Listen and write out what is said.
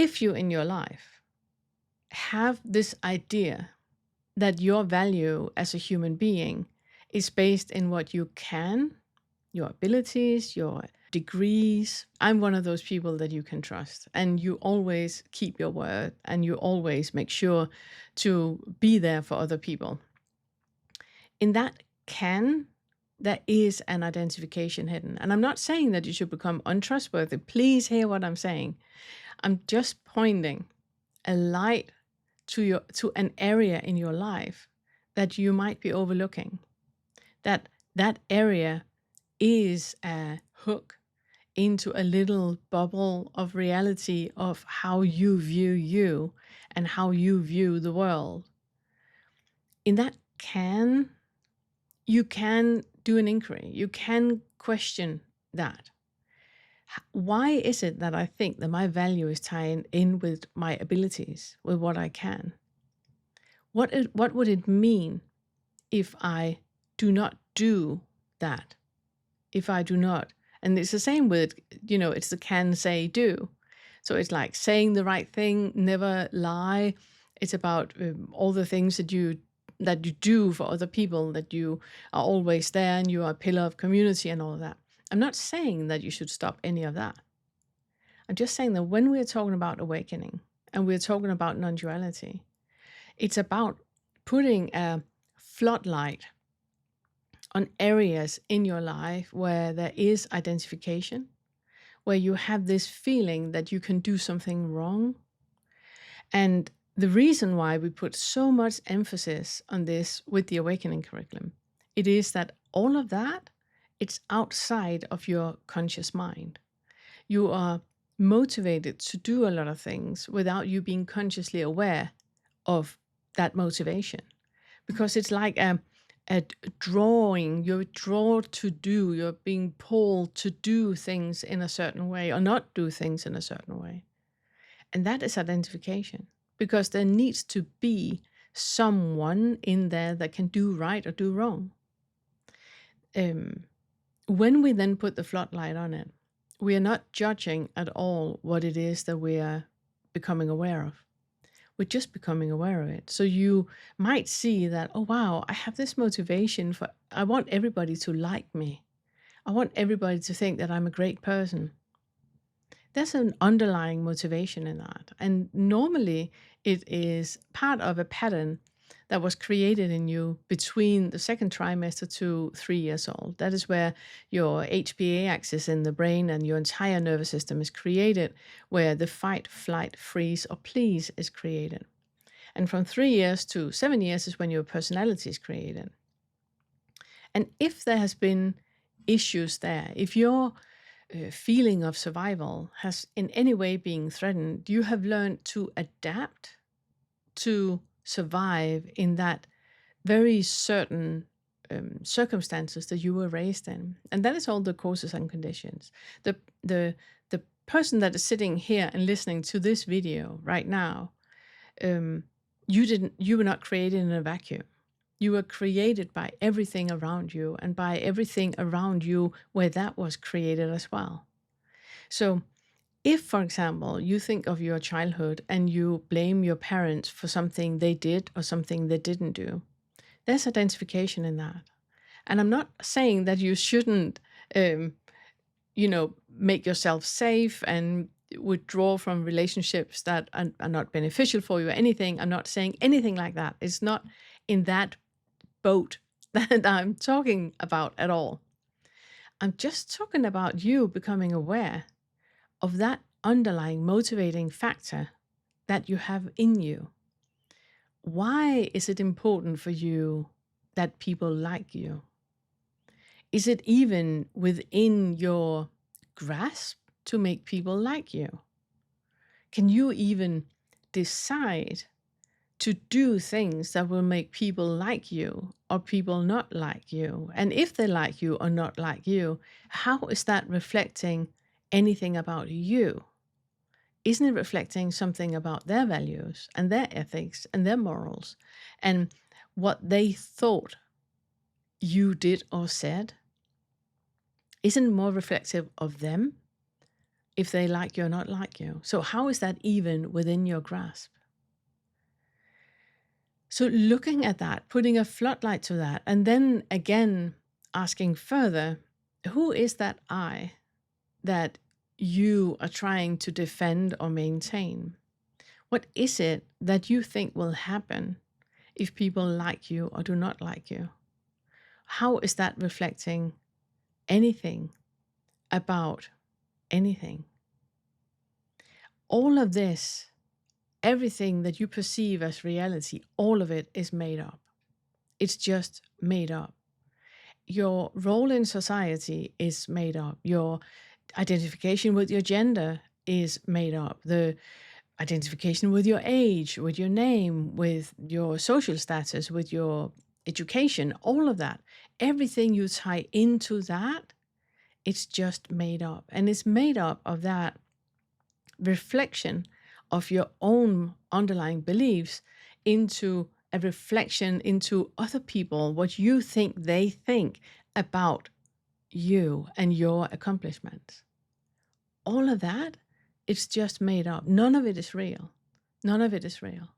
If you in your life have this idea that your value as a human being is based in what you can, your abilities, your degrees. I'm one of those people that you can trust, and you always keep your word, and you always make sure to be there for other people. In that there is an identification hidden. And I'm not saying that you should become untrustworthy. Please hear what I'm saying. I'm just pointing a light to an area in your life that you might be overlooking. That area is a hook into a little bubble of reality of how you view you and how you view the world. In that you can do an inquiry. You can question that. Why is it that I think that my value is tying in with my abilities, with what I can? What would it mean if I do not do that? If I do not, and it's the same with, it's the can, say, do. So it's like saying the right thing, never lie. It's about all the things that you do for other people, that you are always there and you are a pillar of community and all of that. I'm not saying that you should stop any of that. I'm just saying that when we're talking about awakening and we're talking about non-duality, it's about putting a floodlight on areas in your life where there is identification, where you have this feeling that you can do something wrong. And the reason why we put so much emphasis on this with the awakening curriculum, it is that all of that, it's outside of your conscious mind. You are motivated to do a lot of things without you being consciously aware of that motivation. Because it's like a drawing, you're drawn to do, you're being pulled to do things in a certain way or not do things in a certain way. And that is identification, because there needs to be someone in there that can do right or do wrong. When we then put the floodlight on it, we are not judging at all what it is that we are becoming aware of. We're just becoming aware of it. So you might see that, oh, wow, I have this motivation I want everybody to like me. I want everybody to think that I'm a great person. There's an underlying motivation in that. And normally it is part of a pattern that was created in you between the second trimester to 3 years old. That is where your HPA axis in the brain and your entire nervous system is created, where the fight, flight, freeze, or please is created. And from 3 years to 7 years is when your personality is created. And if there has been issues there, if your feeling of survival has in any way been threatened, you have learned to adapt to survive in that very certain circumstances that you were raised in. And that is all the causes and conditions. The person that is sitting here and listening to this video right now, you were not created in a vacuum. You were created by everything around you, and by everything around you where that was created as well. So if, for example, you think of your childhood and you blame your parents for something they did or something they didn't do, there's identification in that. And I'm not saying that you shouldn't, make yourself safe and withdraw from relationships that are not beneficial for you or anything. I'm not saying anything like that. It's not in that boat that I'm talking about at all. I'm just talking about you becoming aware of that underlying motivating factor that you have in you. Why is it important for you that people like you? Is it even within your grasp to make people like you? Can you even decide to do things that will make people like you or people not like you? And if they like you or not like you, how is that reflecting anything about you? Isn't it reflecting something about their values and their ethics and their morals and what they thought you did or said? Isn't it more reflective of them if they like you or not like you. So how is that even within your grasp? So looking at that, putting a floodlight to that, and then again asking further, who is that I that you are trying to defend or maintain? What is it that you think will happen if people like you or do not like you? How is that reflecting anything about anything? All of this, everything that you perceive as reality, all of it is made up. It's just made up. Your role in society is made up. Your identification with your gender is made up. The identification with your age, with your name, with your social status, with your education, all of that, everything you tie into that, it's just made up. And it's made up of that reflection of your own underlying beliefs into a reflection into other people, what you think they think about you and your accomplishments. All of that, it's just made up. None of it is real. None of it is real.